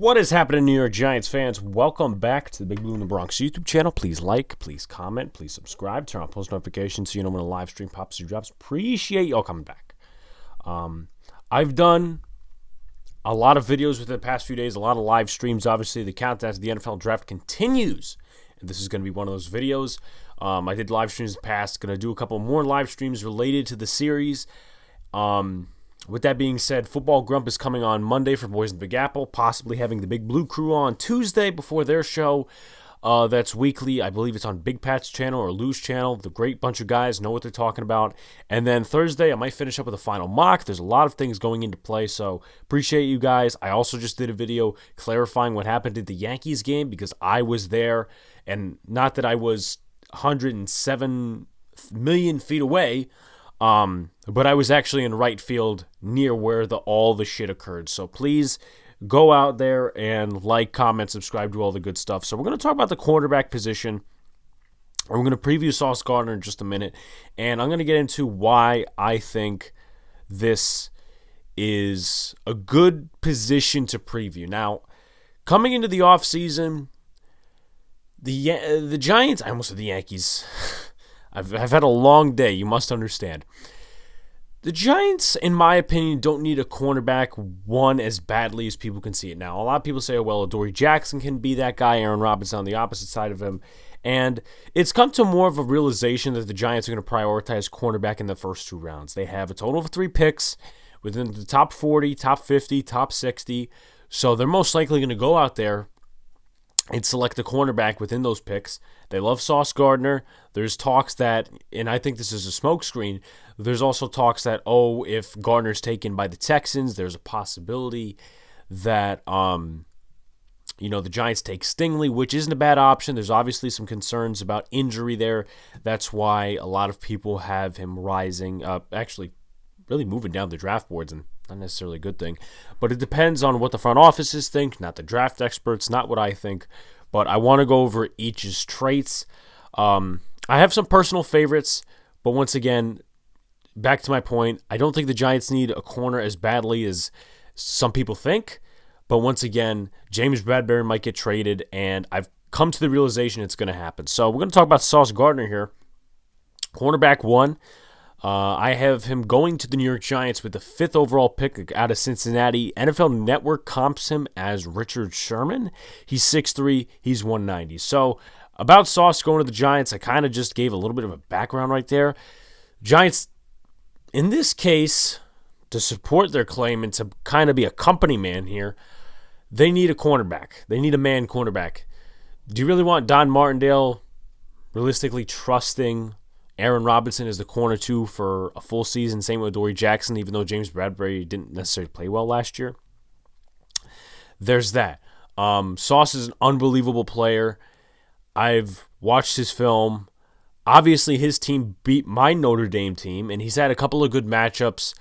What is happening, New York Giants fans? Welcome back to the Big Blue in the Bronx YouTube channel. Please like, please comment, please subscribe, turn on post notifications so you know when a live stream pops or drops. Appreciate y'all coming back. I've done a lot of videos within the past few days, a lot of live streams. Obviously, the countdown to the NFL draft continues, and this is going to be one of those videos. I did live streams in the past. Going to do a couple more live streams related to the series. With that being said, Football Grump is coming on Monday for Boys in the Big Apple, possibly having the Big Blue crew on Tuesday before their show. That's weekly. I believe it's on Big Pat's channel or Lou's channel. The great bunch of guys know what they're talking about. And then Thursday, I might finish up with a final mock. There's a lot of things going into play, so appreciate you guys. I also just did a video clarifying what happened at the Yankees game because I was there, and not that I was 107 million feet away, but I was actually in right field near where all the shit occurred. So please go out there and like, comment, subscribe, do all the good stuff. So we're going to talk about the quarterback position. We're going to preview Sauce Gardner in just a minute. And I'm going to get into why I think this is a good position to preview. Now, coming into the offseason, the Giants, I almost said the Yankees. I've had a long day, you must understand. The Giants, in my opinion, don't need a cornerback one as badly as people can see it now. A lot of people say, oh, well, Adoree Jackson can be that guy, Aaron Robinson on the opposite side of him. And it's come to more of a realization that the Giants are going to prioritize cornerback in the first two rounds. They have a total of 3 picks within the top 40, top 50, top 60. So they're most likely going to go out there and select a cornerback within those picks. They love Sauce Gardner. There's talks that, and I think this is a smokescreen, there's also talks that, if Gardner's taken by the Texans, there's a possibility that, the Giants take Stingley, which isn't a bad option. There's obviously some concerns about injury there. That's why a lot of people have him rising up, actually really moving down the draft boards, and not necessarily a good thing. But it depends on what the front offices think, not the draft experts, not what I think. But I want to go over each's traits. I have some personal favorites, but once again, back to my point, I don't think the Giants need a corner as badly as some people think. But once again, James Bradbury might get traded, and I've come to the realization it's going to happen. So we're going to talk about Sauce Gardner here. Cornerback 1. I have him going to the New York Giants with the 5th overall pick out of Cincinnati. NFL Network comps him as Richard Sherman. He's 6'3", he's 190. So about Sauce going to the Giants, I kind of just gave a little bit of a background right there. Giants, in this case, to support their claim and to kind of be a company man here, they need a cornerback. They need a man cornerback. Do you really want Don Martindale realistically trusting Aaron Robinson is the corner 2 for a full season? Same with Adoree Jackson, even though James Bradbury didn't necessarily play well last year. There's that. Sauce is an unbelievable player. I've watched his film. Obviously, his team beat my Notre Dame team, and he's had a couple of good matchups.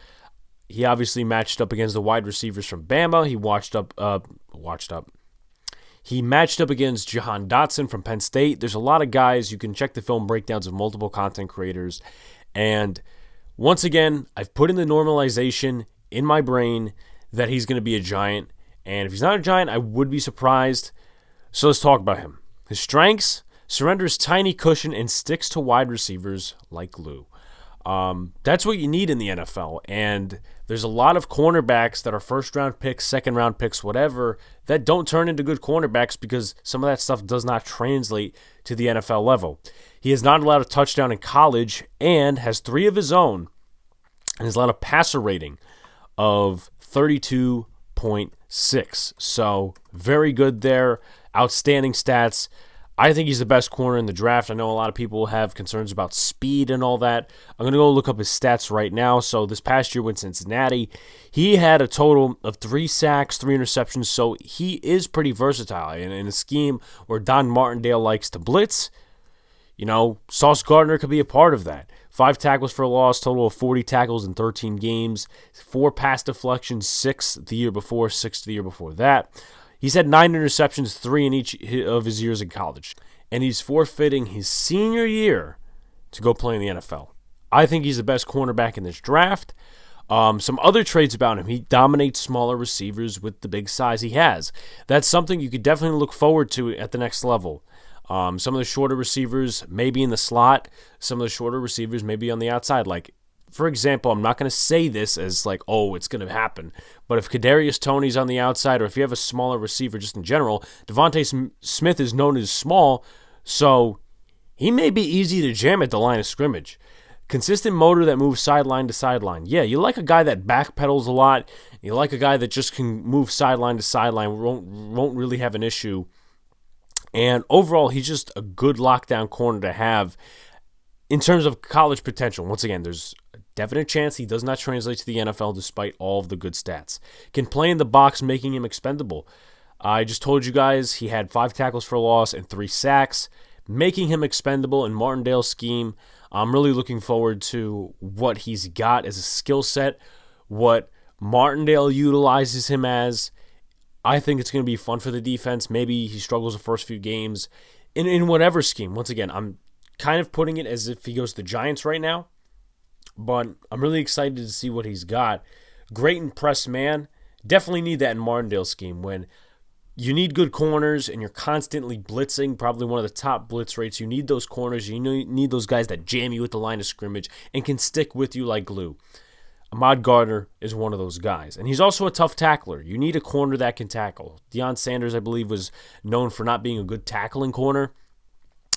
He obviously matched up against the wide receivers from Bama. He matched up against Jahan Dotson from Penn State. There's a lot of guys. You can check the film breakdowns of multiple content creators. And once again, I've put in the normalization in my brain that he's going to be a Giant. And if he's not a Giant, I would be surprised. So let's talk about him. His strengths: surrenders tiny cushion and sticks to wide receivers like glue. That's what you need in the NFL. And there's a lot of cornerbacks that are first-round picks, second-round picks, whatever, that don't turn into good cornerbacks because some of that stuff does not translate to the NFL level. He has not allowed a touchdown in college and has 3 of his own and has allowed a passer rating of 32.6. So very good there. Outstanding stats. I think he's the best corner in the draft. I know a lot of people have concerns about speed and all that. I'm going to go look up his stats right now. So this past year with Cincinnati, he had a total of 3 sacks, 3 interceptions. So he is pretty versatile. And in a scheme where Don Martindale likes to blitz, Sauce Gardner could be a part of that. 5 tackles for a loss, total of 40 tackles in 13 games. 4 pass deflections, 6 the year before, 6 the year before that. He's had 9 interceptions, 3 in each of his years in college. And he's forfeiting his senior year to go play in the NFL. I think he's the best cornerback in this draft. Some other traits about him: he dominates smaller receivers with the big size he has. That's something you could definitely look forward to at the next level. Some of the shorter receivers may be in the slot. Some of the shorter receivers may be on the outside. Like, for example, I'm not going to say this as like, oh, it's going to happen. But if Kadarius Toney's on the outside, or if you have a smaller receiver just in general, Devontae Smith is known as small, so he may be easy to jam at the line of scrimmage. Consistent motor that moves sideline to sideline. Yeah, you like a guy that backpedals a lot. You like a guy that just can move sideline to sideline, won't really have an issue. And overall, he's just a good lockdown corner to have in terms of college potential. Once again, there's a definite chance he does not translate to the NFL despite all of the good stats. Can play in the box, making him expendable. I just told you guys he had 5 tackles for loss and 3 sacks, making him expendable in Martindale's scheme. I'm really looking forward to what he's got as a skill set, what Martindale utilizes him as. I think it's going to be fun for the defense. Maybe he struggles the first few games in whatever scheme. Once again, I'm kind of putting it as if he goes to the Giants right now, but I'm really excited to see what he's got. Great in press man. Definitely need that in Martindale's scheme when you need good corners and you're constantly blitzing, probably one of the top blitz rates. You need those corners. You need those guys that jam you at the line of scrimmage and can stick with you like glue. Ahmad Gardner is one of those guys. And he's also a tough tackler. You need a corner that can tackle. Deion Sanders, I believe, was known for not being a good tackling corner.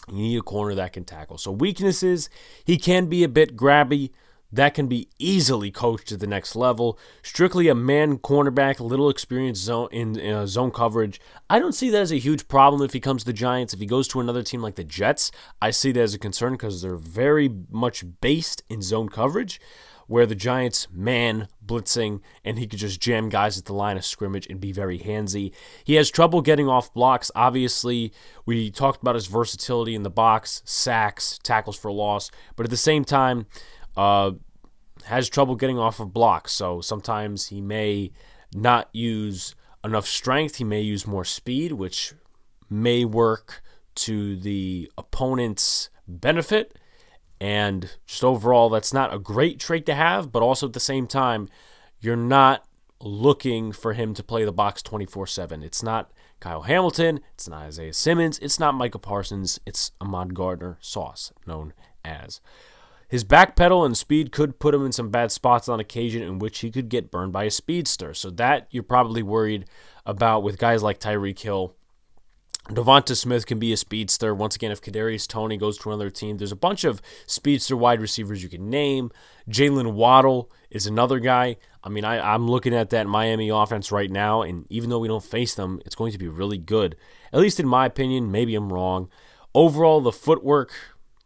You need a corner that can tackle. So weaknesses, he can be a bit grabby. That can be easily coached to the next level. Strictly a man cornerback, little experience zone coverage. I don't see that as a huge problem if he comes to the Giants. If he goes to another team like the Jets, I see that as a concern because they're very much based in zone coverage, where the Giants man blitzing and he could just jam guys at the line of scrimmage and be very handsy. He has trouble getting off blocks. Obviously, we talked about his versatility in the box, sacks, tackles for loss, but at the same time, has trouble getting off of blocks. So sometimes he may not use enough strength. He may use more speed, which may work to the opponent's benefit. And just overall, that's not a great trait to have, but also at the same time, you're not looking for him to play the box 24/7. It's not Kyle Hamilton. It's not Isaiah Simmons. It's not Micah Parsons. It's Ahmad Gardner Sauce, known as. His backpedal and speed could put him in some bad spots on occasion in which he could get burned by a speedster. So that you're probably worried about with guys like Tyreek Hill. Devonta Smith can be a speedster. Once again, if Kadarius Toney goes to another team, there's a bunch of speedster wide receivers you can name. Jalen Waddle is another guy. I mean, I'm looking at that Miami offense right now, and even though we don't face them, it's going to be really good. At least in my opinion. Maybe I'm wrong. Overall, the footwork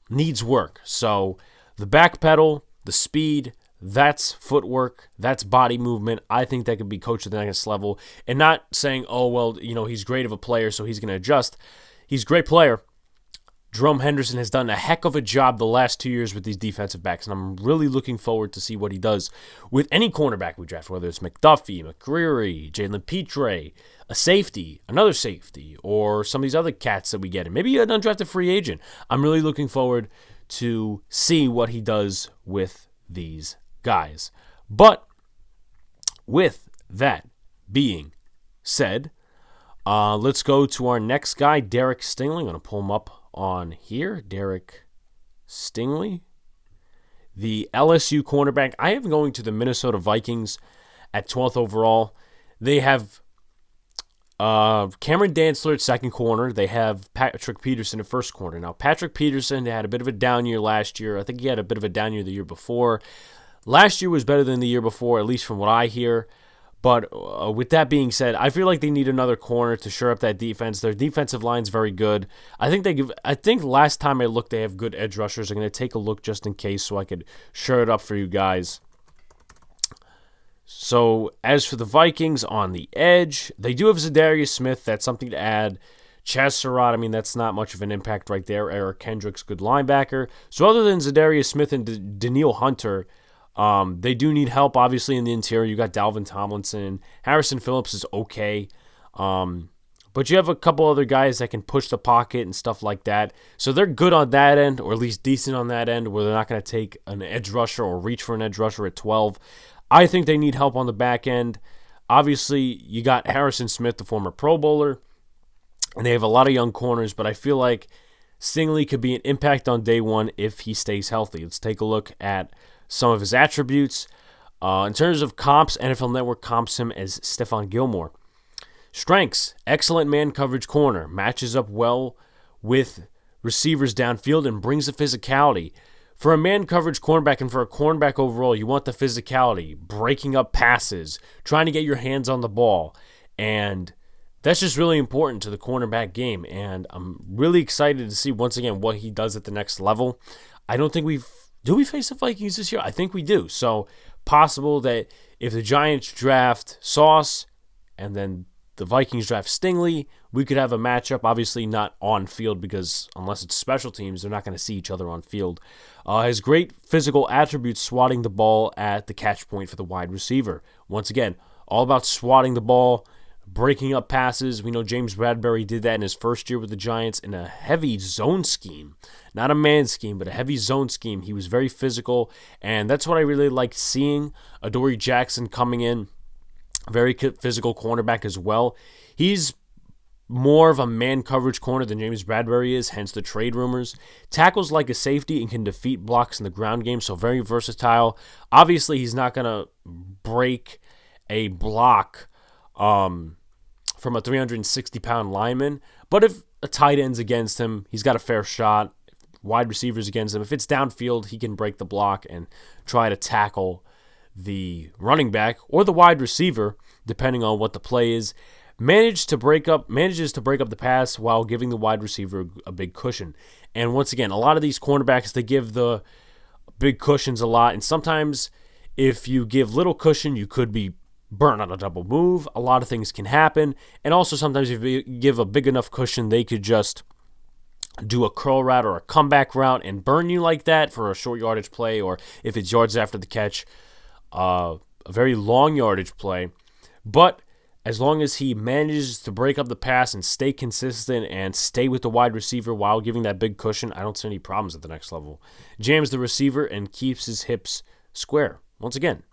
needs work. So the back pedal, the speed, that's footwork, that's body movement. I think that could be coached to the next level. And not saying, oh, well, he's great of a player, so he's going to adjust. He's a great player. Jerome Henderson has done a heck of a job the last 2 years with these defensive backs, and I'm really looking forward to see what he does with any cornerback we draft, whether it's McDuffie, McCreary, Jalen Petre, a safety, another safety, or some of these other cats that we get, and maybe an undrafted free agent. I'm really looking forward to see what he does with these guys. But with that being said, let's go to our next guy, Derek Stingley. I'm going to pull him up on here. Derek Stingley, the LSU cornerback. I am going to the Minnesota Vikings at 12th overall. They have Cameron Dantzler at second corner. They have Patrick Peterson at first corner. Now, Patrick Peterson had a bit of a down year last year. I think he had a bit of a down year the year before. Last year was better than the year before, at least from what I hear. But with that being said, I feel like they need another corner to shore up that defense. Their defensive line's very good. I think last time I looked, they have good edge rushers. I'm going to take a look just in case so I could shore it up for you guys. So as for the Vikings on the edge, they do have Zadarius Smith. That's something to add. Chaz Surratt, I mean, that's not much of an impact right there. Eric Kendricks, good linebacker. So other than Zadarius Smith and Daniil Hunter, they do need help, obviously, in the interior. You got Dalvin Tomlinson. Harrison Phillips is okay. But you have a couple other guys that can push the pocket and stuff like that. So they're good on that end, or at least decent on that end, where they're not going to take an edge rusher or reach for an edge rusher at 12. I think they need help on the back end. Obviously, you got Harrison Smith, the former Pro Bowler, and they have a lot of young corners, but I feel like Stingley could be an impact on day one if he stays healthy. Let's take a look at some of his attributes. In terms of comps, NFL Network comps him as Stephon Gilmore. Strengths, excellent man coverage corner, matches up well with receivers downfield and brings the physicality. For a man coverage cornerback and for a cornerback overall, you want the physicality, breaking up passes, trying to get your hands on the ball. And that's just really important to the cornerback game. And I'm really excited to see, once again, what he does at the next level. I don't think do we face the Vikings this year? I think we do. So possible that if the Giants draft Sauce and then the Vikings draft Stingley, we could have a matchup, obviously not on field because unless it's special teams, they're not going to see each other on field. Has great physical attributes, swatting the ball at the catch point for the wide receiver. Once again, all about swatting the ball, breaking up passes. We know James Bradbury did that in his first year with the Giants in a heavy zone scheme. Not a man scheme, but a heavy zone scheme. He was very physical, and that's what I really liked seeing. Adoree Jackson coming in, very physical cornerback as well. He's more of a man coverage corner than James Bradbury is, hence the trade rumors. Tackles like a safety and can defeat blocks in the ground game, so very versatile. Obviously, he's not going to break a block from a 360-pound lineman, but if a tight end's against him, he's got a fair shot. Wide receivers against him, if it's downfield, he can break the block and try to tackle the running back or the wide receiver, depending on what the play is. Manages to break up the pass while giving the wide receiver a big cushion. And once again, a lot of these cornerbacks, they give the big cushions a lot, and sometimes if you give little cushion, you could be burnt on a double move. A lot of things can happen, and also sometimes if you give a big enough cushion, they could just do a curl route or a comeback route and burn you like that for a short yardage play, or if it's yards after the catch, a very long yardage play. But as long as he manages to break up the pass and stay consistent and stay with the wide receiver while giving that big cushion, I don't see any problems at the next level. Jams the receiver and keeps his hips square. Once again,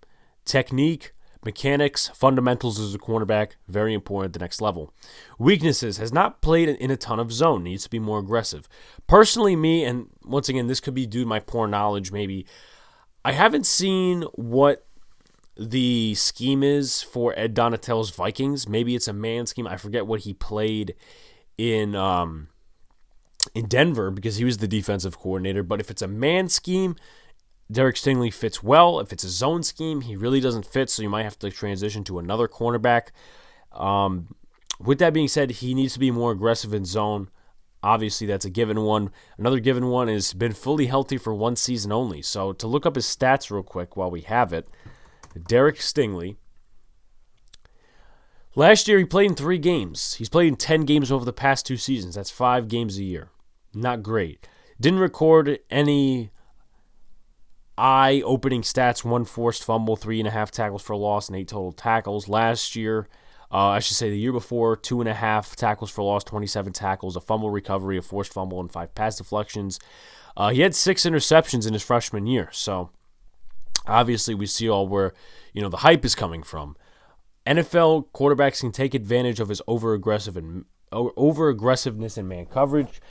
technique, mechanics, fundamentals as a cornerback, very important at the next level. Weaknesses, has not played in a ton of zone, needs to be more aggressive. Personally, me, and once again, this could be due to my poor knowledge maybe, I haven't seen what the scheme is for Ed Donatello's Vikings. Maybe it's a man scheme. I forget what he played in Denver because he was the defensive coordinator. But if it's a man scheme, Derek Stingley fits well. If it's a zone scheme, he really doesn't fit, so you might have to transition to another cornerback. With that being said, he needs to be more aggressive in zone. Obviously, that's a given one. Another given one is been fully healthy for one season only. So to look up his stats real quick while we have it, Derek Stingley. Last year, he played in 3 games. He's played in 10 games over the past 2 seasons. That's 5 games a year. Not great. Didn't record any eye-opening stats. 1 forced fumble, 3.5 tackles for loss, and 8 total tackles. Last year, I should say the year before, 2.5 tackles for loss, 27 tackles, a fumble recovery, a forced fumble, and 5 pass deflections. He had 6 interceptions in his freshman year. So obviously, we see all where the hype is coming from. NFL quarterbacks can take advantage of his over-aggressiveness in man coverage.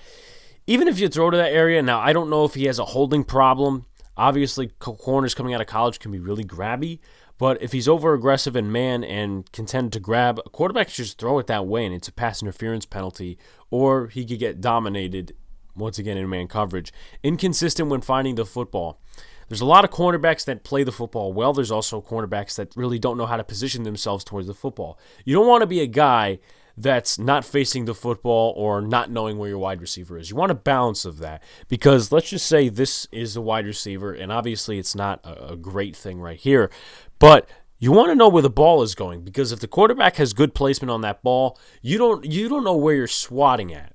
Even if you throw to that area, now I don't know if he has a holding problem. Obviously, corners coming out of college can be really grabby, but if he's over-aggressive in man and can tend to grab, a quarterback should just throw it that way and it's a pass interference penalty, or he could get dominated, once again, in man coverage. Inconsistent when finding the football. There's a lot of cornerbacks that play the football well. There's also cornerbacks that really don't know how to position themselves towards the football. You don't want to be a guy that's not facing the football or not knowing where your wide receiver is. You want a balance of that because let's just say this is a wide receiver, and obviously it's not a great thing right here, but you want to know where the ball is going because if the quarterback has good placement on that ball, you don't know where you're swatting at.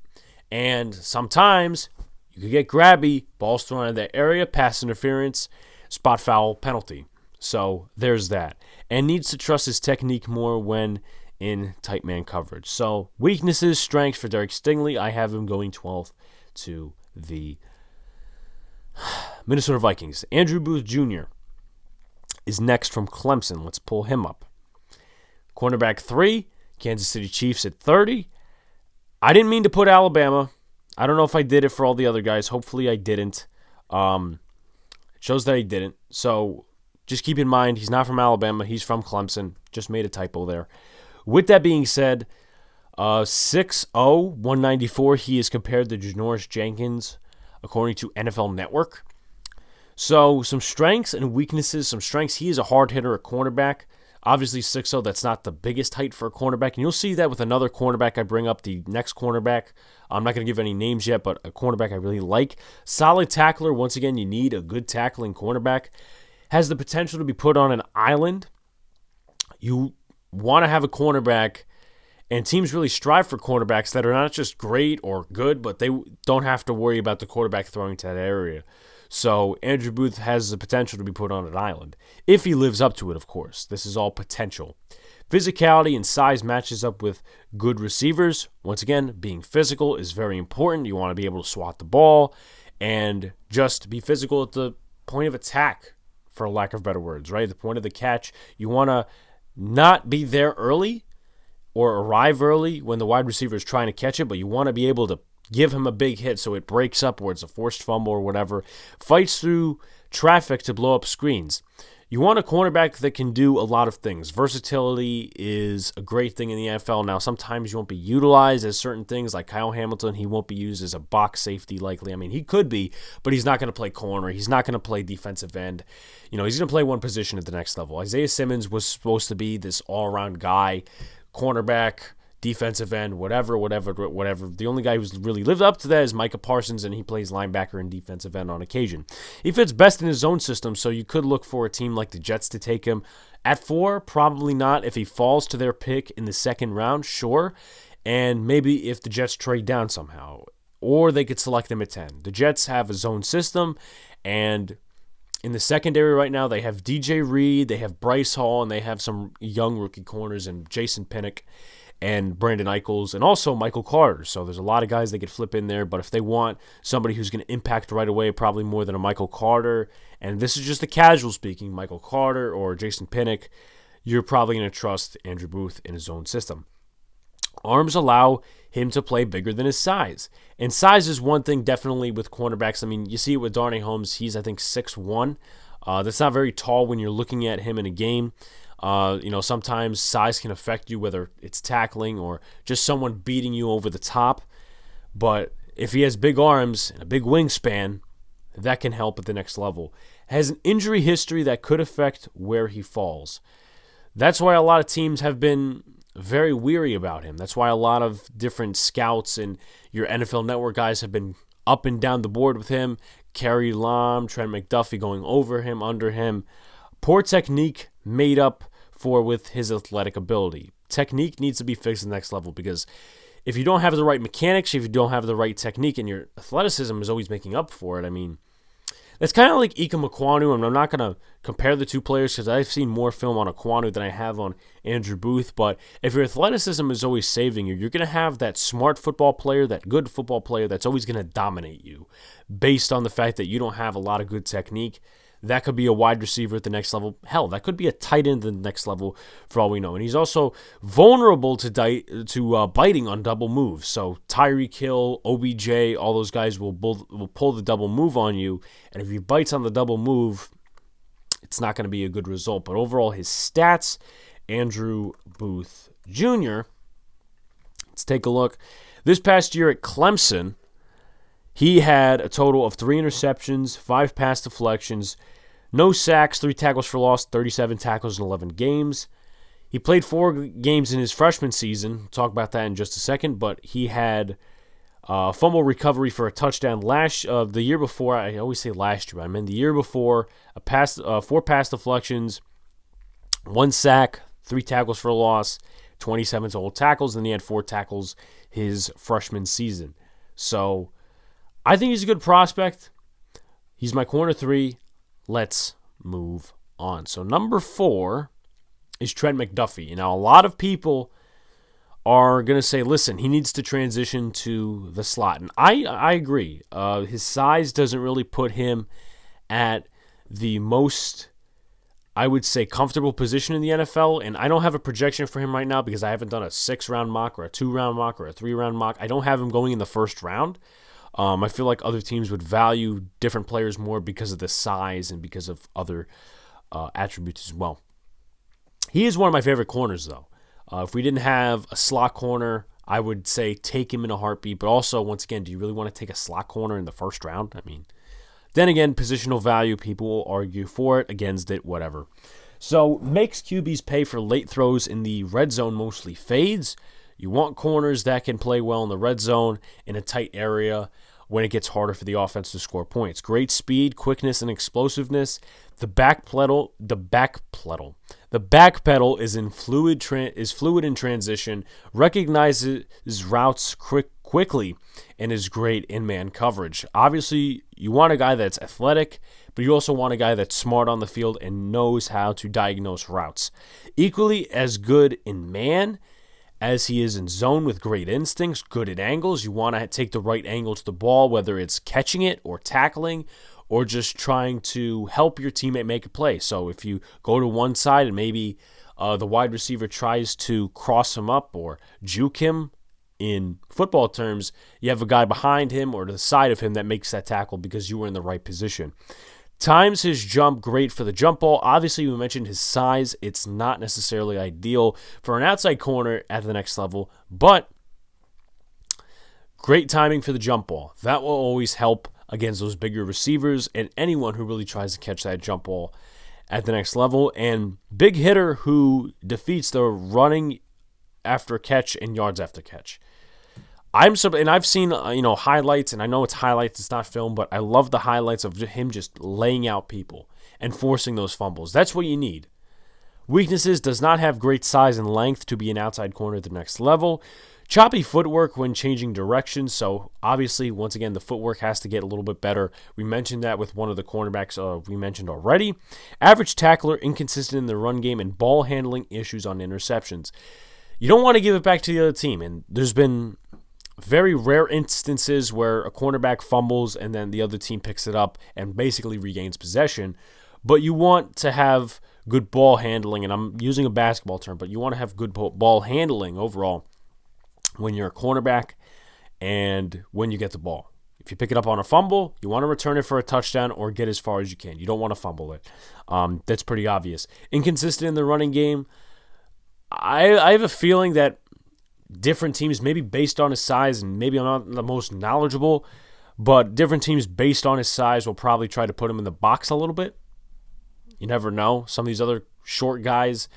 And sometimes you could get grabby, balls thrown in that area, pass interference, spot foul, penalty. So there's that. And needs to trust his technique more when in tight man coverage. So weaknesses, strengths for Derek Stingley. I have him going 12th to the Minnesota Vikings. Andrew Booth Jr. is next from Clemson. Let's pull him up. Cornerback 3, Kansas City Chiefs at 30. I didn't mean to put Alabama. I don't know if I did it for all the other guys. Hopefully I didn't. It shows that I didn't. So just keep in mind, he's not from Alabama. He's from Clemson. Just made a typo there. With that being said, 6'0", 194. He is compared to Janoris Jenkins, according to NFL Network. So some strengths and weaknesses. Some strengths, he is a hard hitter, a cornerback. Obviously 6'0", that's not the biggest height for a cornerback. And you'll see that with another cornerback I bring up, the next cornerback. I'm not going to give any names yet, but a cornerback I really like. Solid tackler. Once again, you need a good tackling cornerback. Has the potential to be put on an island. You want to have a cornerback, and teams really strive for cornerbacks that are not just great or good, but they don't have to worry about the quarterback throwing to that area. So Andrew Booth has the potential to be put on an island. If he lives up to it, of course. This is all potential. Physicality and size matches up with good receivers. Once again, being physical is very important. You want to be able to swat the ball and just be physical at the point of attack, for lack of better words, right? The point of the catch. You want to not be there early or arrive early when the wide receiver is trying to catch it, but you want to be able to give him a big hit so it breaks up, or it's a forced fumble or whatever. Fights through traffic to blow up screens. You want a cornerback that can do a lot of things. Versatility is a great thing in the NFL. Now, sometimes you won't be utilized as certain things, like Kyle Hamilton. He won't be used as a box safety likely. I mean, he could be, but he's not going to play corner. He's not going to play defensive end. He's going to play one position at the next level. Isaiah Simmons was supposed to be this all-around guy, cornerback, defensive end, whatever. The only guy who's really lived up to that is Micah Parsons, and he plays linebacker and defensive end on occasion. He fits best in his zone system, so you could look for a team like the Jets to take him. At 4, probably not. If he falls to their pick in the second round, sure. And maybe if the Jets trade down somehow. Or they could select him at 10. The Jets have a zone system, and in the secondary right now, they have DJ Reed, they have Bryce Hall, and they have some young rookie corners and Jason Pinnock and Brandon Eichels, and also Michael Carter. So there's a lot of guys they could flip in there, but if they want somebody who's going to impact right away, probably more than a Michael Carter, and this is just a casual speaking, Michael Carter or Jason Pinnock, you're probably going to trust Andrew Booth in his own system. Arms allow him to play bigger than his size. And size is one thing definitely with cornerbacks. I mean, you see it with Darnay Holmes. He's, I think, 6'1". That's not very tall when you're looking at him in a game. Sometimes size can affect you, whether it's tackling or just someone beating you over the top. But if he has big arms and a big wingspan, that can help at the next level. Has an injury history that could affect where he falls. That's why a lot of teams have been very weary about him. That's why a lot of different scouts and your NFL Network guys have been up and down the board with him. Kerry Lam, Trent McDuffie going over him, under him. Poor technique made up for with his athletic ability. Technique needs to be fixed to the next level, because if you don't have the right mechanics, if you don't have the right technique, and your athleticism is always making up for it, I mean, that's kind of like Ika Ekwonu, and I'm not going to compare the two players because I've seen more film on Ekwonu than I have on Andrew Booth, but if your athleticism is always saving you, you're going to have that smart football player, that good football player that's always going to dominate you based on the fact that you don't have a lot of good technique. That could be a wide receiver at the next level. Hell, that could be a tight end at the next level for all we know. And he's also vulnerable to biting on double moves. So Tyreek Hill, OBJ, all those guys will pull the double move on you. And if he bites on the double move, it's not going to be a good result. But overall, his stats, Andrew Booth Jr., let's take a look. This past year at Clemson, he had a total of 3 interceptions, 5 pass deflections, no sacks, 3 tackles for loss, 37 tackles in 11 games. He played 4 games in his freshman season. We'll talk about that in just a second, but he had a fumble recovery for a touchdown the year before. I always say last year. I mean the year before, 4 pass deflections, 1 sack, 3 tackles for a loss, 27 total tackles, and he had 4 tackles his freshman season. So I think he's a good prospect. He's my corner 3. Let's move on. So number 4 is Trent McDuffie. Now, a lot of people are going to say, listen, he needs to transition to the slot. And I agree. His size doesn't really put him at the most I would say, comfortable position in the NFL, and I don't have a projection for him right now because I haven't done a 6-round mock or a 2-round mock or a 3-round mock. I don't have him going in the first round. I feel like other teams would value different players more because of the size and because of other attributes as well. He is one of my favorite corners, though. If we didn't have a slot corner, I would say take him in a heartbeat. But also, once again, do you really want to take a slot corner in the first round? I mean, then again, positional value, people will argue for it, against it, whatever. So, makes QBs pay for late throws in the red zone, mostly fades. You want corners that can play well in the red zone in a tight area when it gets harder for the offense to score points. Great speed, quickness, and explosiveness. The back pedal is fluid in transition, recognizes routes quickly, and is great in man coverage. Obviously, you want a guy that's athletic, but you also want a guy that's smart on the field and knows how to diagnose routes. Equally as good in man as he is in zone, with great instincts, good at angles. You want to take the right angle to the ball, whether it's catching it or tackling or just trying to help your teammate make a play. So if you go to one side and maybe the wide receiver tries to cross him up or juke him, in football terms, you have a guy behind him or to the side of him that makes that tackle because you were in the right position. Times his jump great for the jump ball. Obviously, we mentioned his size. It's not necessarily ideal for an outside corner at the next level, but great timing for the jump ball. That will always help against those bigger receivers and anyone who really tries to catch that jump ball at the next level. And big hitter who defeats the running after catch and yards after catch. I've seen highlights, and I know it's highlights, it's not film, but I love the highlights of him just laying out people and forcing those fumbles. That's what you need. Weaknesses: does not have great size and length to be an outside corner at the next level. Choppy footwork when changing direction. So obviously, once again, the footwork has to get a little bit better. We mentioned that with one of the cornerbacks we mentioned already. Average tackler, inconsistent in the run game, and ball handling issues on interceptions. You don't want to give it back to the other team, and there's been very rare instances where a cornerback fumbles and then the other team picks it up and basically regains possession. But you want to have good ball handling, and I'm using a basketball term, but you want to have good ball handling overall when you're a cornerback and when you get the ball. If you pick it up on a fumble, you want to return it for a touchdown or get as far as you can. You don't want to fumble it. That's pretty obvious. Inconsistent in the running game. I have a feeling that different teams, maybe based on his size, and maybe I'm not the most knowledgeable, but different teams based on his size will probably try to put him in the box a little bit. You never know. Some of these other short guys,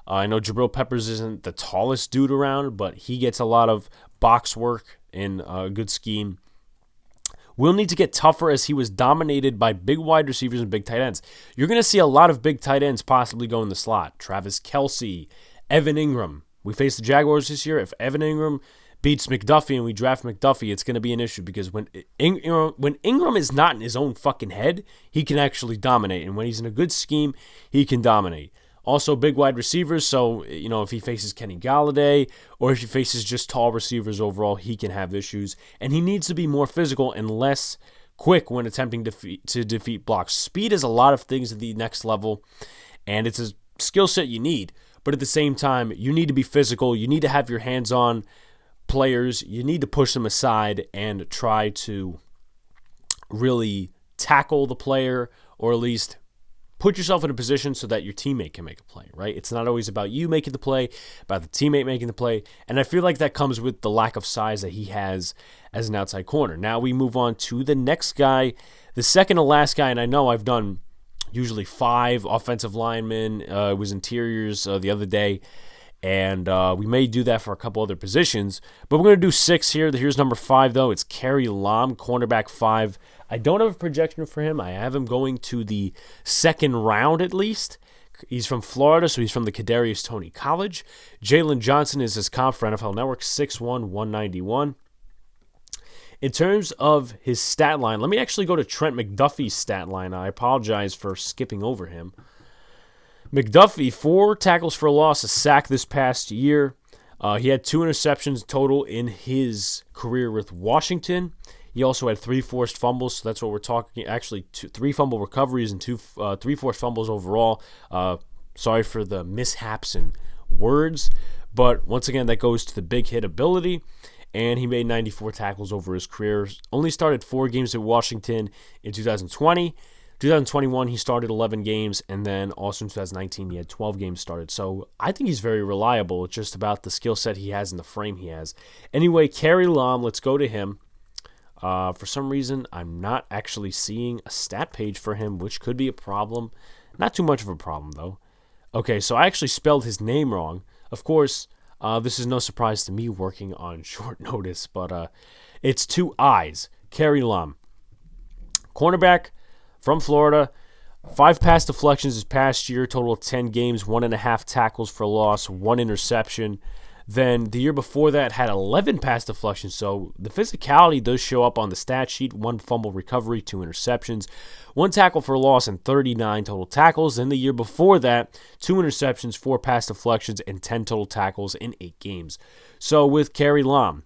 I know Jabril Peppers isn't the tallest dude around, but he gets a lot of box work in a good scheme. Will need to get tougher as he was dominated by big wide receivers and big tight ends. You're going to see a lot of big tight ends possibly go in the slot. Travis Kelce, Evan Ingram. We face the Jaguars this year. If Evan Ingram beats McDuffie and we draft McDuffie, it's going to be an issue because when Ingram is not in his own fucking head, he can actually dominate. And when he's in a good scheme, he can dominate. Also, big wide receivers, so, if he faces Kenny Galladay or if he faces just tall receivers overall, he can have issues. And he needs to be more physical and less quick when attempting to defeat blocks. Speed is a lot of things at the next level, and it's a skill set you need. But at the same time, you need to be physical. You need to have your hands on players. You need to push them aside and try to really tackle the player, or at least put yourself in a position so that your teammate can make a play, right? It's not always about you making the play, about the teammate making the play. And I feel like that comes with the lack of size that he has as an outside corner. Now we move on to the next guy, the second to last guy, and I know I've done usually 5 offensive linemen. It was interiors the other day, and we may do that for a couple other positions, but we're going to do 6 here. Here's number 5, though. It's Kerry Lam, cornerback 5. I don't have a projection for him. I have him going to the second round at least. He's from Florida, so he's from the Kadarius Toney College. Jalen Johnson is his comp for NFL Network, 6'1", 191. In terms of his stat line, let me actually go to Trent McDuffie's stat line. I apologize for skipping over him. McDuffie, 4 tackles for a loss, a sack this past year. He had 2 interceptions total in his career with Washington. He also had 3 forced fumbles, so that's what we're talking. Actually, 3 fumble recoveries and 3 forced fumbles overall. Sorry for the mishaps and words, but once again, that goes to the big hit ability. And he made 94 tackles over his career. Only started 4 games at Washington in 2020. 2021, he started 11 games, and then also in 2019, he had 12 games started. So I think he's very reliable. It's just about the skill set he has and the frame he has. Anyway, Kerry Lam, let's go to him. For some reason, I'm not actually seeing a stat page for him, which could be a problem. Not too much of a problem, though. Okay, so I actually spelled his name wrong. Of course, this is no surprise to me working on short notice, but it's 2 I's. Kerry Lam. Cornerback from Florida, 5 pass deflections this past year, total of 10 games, 1.5 tackles for loss, 1 interception. Then the year before that had 11 pass deflections, so the physicality does show up on the stat sheet. 1 fumble recovery, 2 interceptions, 1 tackle for loss, and 39 total tackles. Then the year before that, 2 interceptions, 4 pass deflections, and 10 total tackles in 8 games. So with Kerry Lam,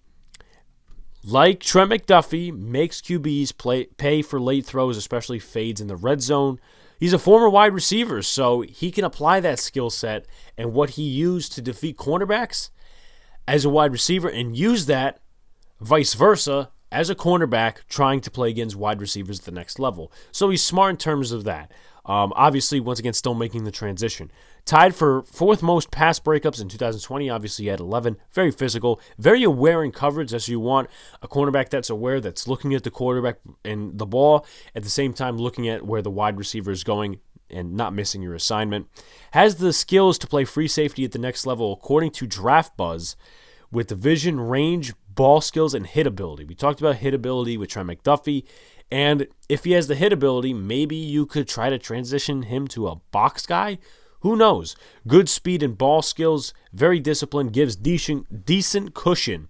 like Trent McDuffie, makes QBs pay for late throws, especially fades in the red zone. He's a former wide receiver, so he can apply that skill set and what he used to defeat cornerbacks as a wide receiver and use that vice versa as a cornerback trying to play against wide receivers at the next level. So he's smart in terms of that. Obviously, once again, still making the transition. Tied for 4th most pass breakups in 2020. Obviously, he had 11. Very physical. Very aware in coverage, as you want a cornerback that's aware, that's looking at the quarterback and the ball, at the same time looking at where the wide receiver is going and not missing your assignment. Has the skills to play free safety at the next level, according to Draft Buzz, with the vision, range, ball skills, and hit ability. We talked about hit ability with Trent McDuffie. And if he has the hit ability, maybe you could try to transition him to a box guy. Who knows? Good speed and ball skills, very disciplined, gives decent cushion,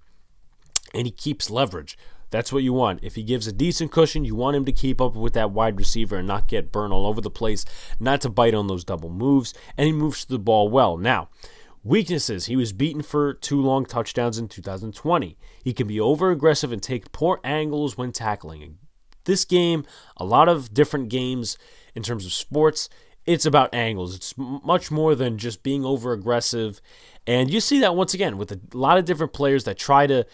and he keeps leverage. That's what you want. If he gives a decent cushion, you want him to keep up with that wide receiver and not get burned all over the place, not to bite on those double moves, and he moves the ball well. Now, weaknesses. He was beaten for 2 long touchdowns in 2020. He can be over-aggressive and take poor angles when tackling. This game, a lot of different games in terms of sports, it's about angles. It's much more than just being over-aggressive. And you see that once again with a lot of different players that try to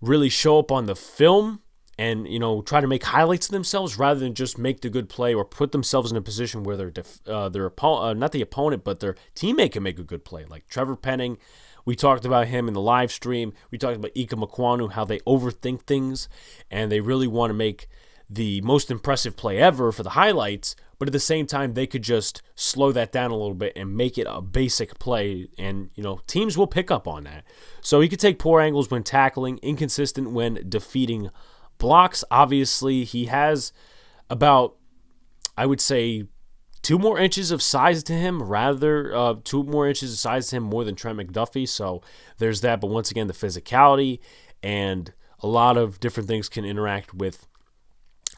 really show up on the film and, try to make highlights of themselves rather than just make the good play or put themselves in a position where their opponent, not the opponent, but their teammate can make a good play. Like Trevor Penning, we talked about him in the live stream. We talked about Ika Makwanu, how they overthink things and they really want to make the most impressive play ever for the highlights, but at the same time, they could just slow that down a little bit and make it a basic play, and, teams will pick up on that. So he could take poor angles when tackling, inconsistent when defeating blocks. Obviously, he has about, I would say, 2 more inches of size to him, 2 more inches of size to him more than Trent McDuffie, so there's that. But once again, the physicality and a lot of different things can interact with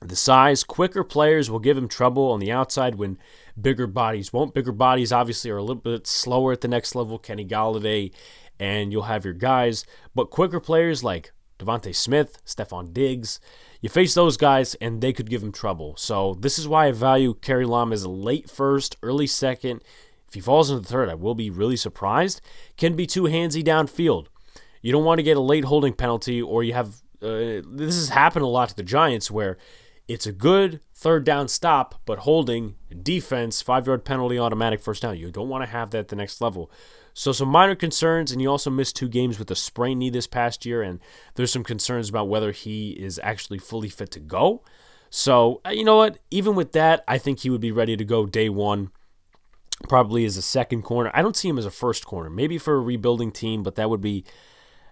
the size. Quicker players will give him trouble on the outside when bigger bodies won't. Bigger bodies obviously are a little bit slower at the next level. Kenny Galladay, and you'll have your guys. But quicker players like Devontae Smith, Stephon Diggs, you face those guys and they could give him trouble. So this is why I value Kerry Lam as a late first, early second. If he falls into the third, I will be really surprised. Can be too handsy downfield. You don't want to get a late holding penalty, or you have this has happened a lot to the Giants where it's a good 3rd down stop, but holding, defense, 5-yard penalty, automatic 1st down. You don't want to have that at the next level. So some minor concerns, and he also missed 2 games with a sprained knee this past year, and there's some concerns about whether he is actually fully fit to go. So, you know what? Even with that, I think he would be ready to go day 1, probably as a second corner. I don't see him as a first corner, maybe for a rebuilding team, but that would be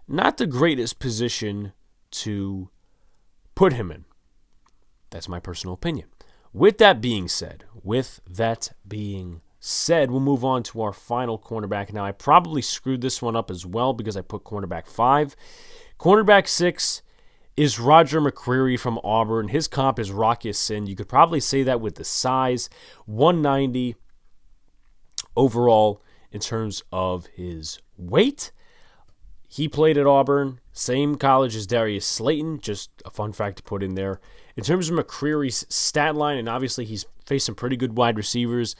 not the greatest position to put him in. That's my personal opinion. With that being said, we'll move on to our final cornerback. Now, I probably screwed this one up as well because I put cornerback 5. Cornerback 6 is Roger McCreary from Auburn. His comp is Rock Ya-Sin. You could probably say that with the size, 190 overall in terms of his weight. He played at Auburn, same college as Darius Slayton, just a fun fact to put in there. In terms of McCreary's stat line, and obviously he's faced some pretty good wide receivers,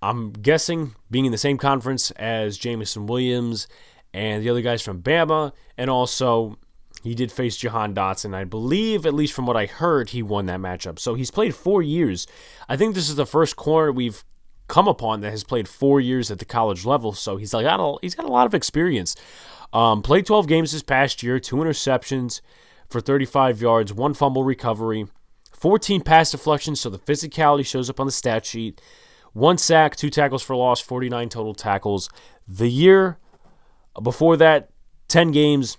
I'm guessing being in the same conference as Jamison Williams and the other guys from Bama, and also he did face Jahan Dotson. I believe, at least from what I heard, he won that matchup. So he's played 4 years. I think this is the first corner we've come upon that has played 4 years at the college level. So he's got a lot of experience. Played 12 games this past year, 2 interceptions for 35 yards, 1 fumble recovery, 14 pass deflections, so the physicality shows up on the stat sheet, 1 sack, 2 tackles for loss, 49 total tackles. The year before that, 10 games,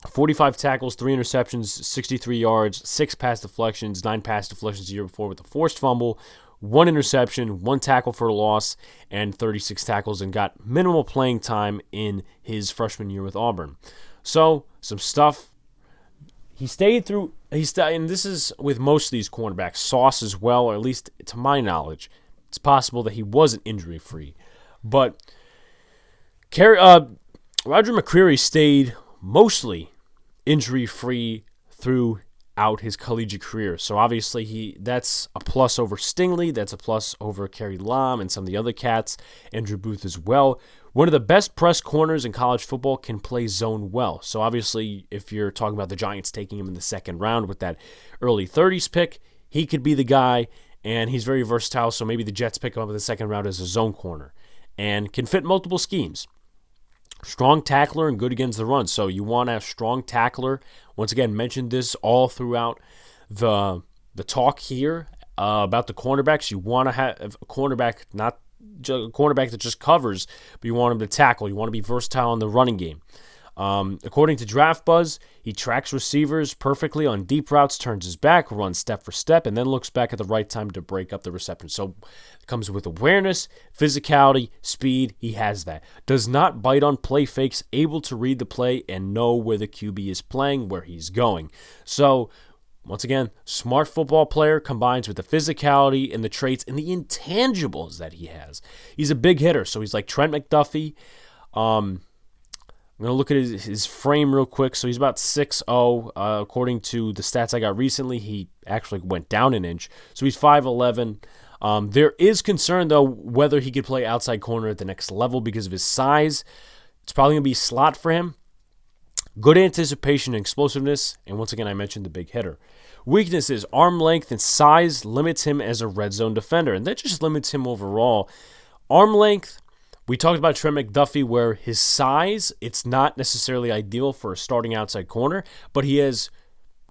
45 tackles, 3 interceptions, 63 yards, 6 pass deflections, 9 pass deflections the year before with a forced fumble, 1 interception, 1 tackle for a loss, and 36 tackles, and got minimal playing time in his freshman year with Auburn. So, some stuff. He stayed through, and this is with most of these cornerbacks, Sauce as well, or at least to my knowledge, it's possible that he wasn't injury-free. But Roger McCreary stayed mostly injury-free throughout his collegiate career. So obviously that's a plus over Stingley. That's a plus over Kerry Lam and some of the other cats. Andrew Booth as well. One of the best press corners in college football can play zone well. So obviously if you're talking about the Giants taking him in the second round with that early 30s pick, he could be the guy, and he's very versatile. So maybe the Jets pick him up in the second round as a zone corner and can fit multiple schemes. Strong tackler and good against the run. So you want a strong tackler. Once again, mentioned this all throughout the talk here about the cornerbacks. You want to have a cornerback, not a cornerback that just covers, but you want him to tackle. You want to be versatile in the running game. According to Draft Buzz, he tracks receivers perfectly on deep routes, turns his back, runs step for step, and then looks back at the right time to break up the reception. So it comes with awareness, physicality, speed. He has that. Does not bite on play fakes, able to read the play and know where the QB is playing, where he's going. So once again, smart football player combines with the physicality and the traits and the intangibles that he has. He's a big hitter, so he's like Trent McDuffie. I'm going to look at his frame real quick. So he's about 6'0". According to the stats I got recently, he actually went down an inch. So he's 5'11". There is concern, though, whether he could play outside corner at the next level because of his size. It's probably going to be slot for him. Good anticipation and explosiveness. And once again, I mentioned the big hitter. Weaknesses, arm length and size limits him as a red zone defender. And that just limits him overall. Arm length. We talked about Trent McDuffie where his size, it's not necessarily ideal for a starting outside corner, but he has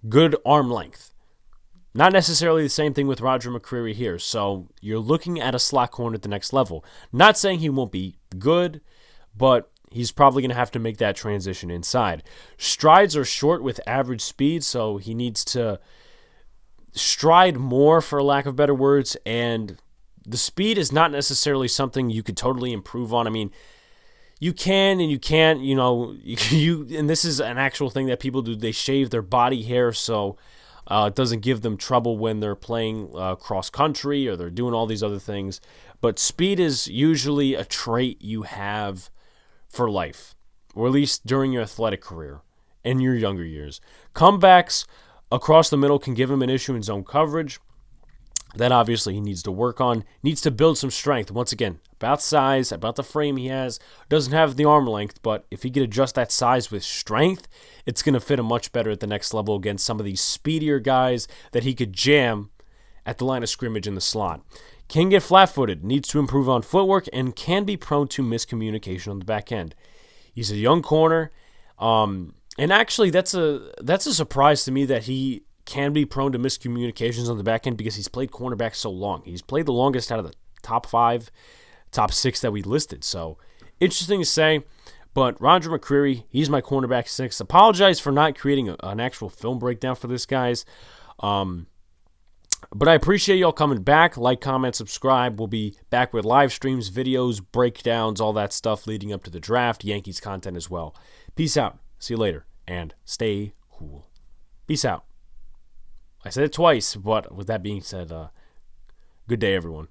good arm length. Not necessarily the same thing with Roger McCreary here. So you're looking at a slot corner at the next level. Not saying he won't be good, but he's probably going to have to make that transition inside. Strides are short with average speed, so he needs to stride more, for lack of better words, and the speed is not necessarily something you could totally improve on. I mean, you can and you can't, and this is an actual thing that people do. They shave their body hair so it doesn't give them trouble when they're playing cross country or they're doing all these other things. But speed is usually a trait you have for life, or at least during your athletic career in your younger years. Comebacks across the middle can give him an issue in zone coverage. That obviously he needs to work on, needs to build some strength. Once again, about size, about the frame he has. Doesn't have the arm length, but if he could adjust that size with strength, it's going to fit him much better at the next level against some of these speedier guys that he could jam at the line of scrimmage in the slot. Can get flat-footed, needs to improve on footwork, and can be prone to miscommunication on the back end. He's a young corner, and actually that's a surprise to me that he can be prone to miscommunications on the back end because he's played cornerback so long. He's played the longest out of the top 5, top 6 that we listed. So, interesting to say. But Roger McCreary, he's my cornerback 6. Apologize for not creating an actual film breakdown for this, guys. But I appreciate y'all coming back. Like, comment, subscribe. We'll be back with live streams, videos, breakdowns, all that stuff leading up to the draft, Yankees content as well. Peace out. See you later. And stay cool. Peace out. I said it twice, but with that being said, good day, everyone.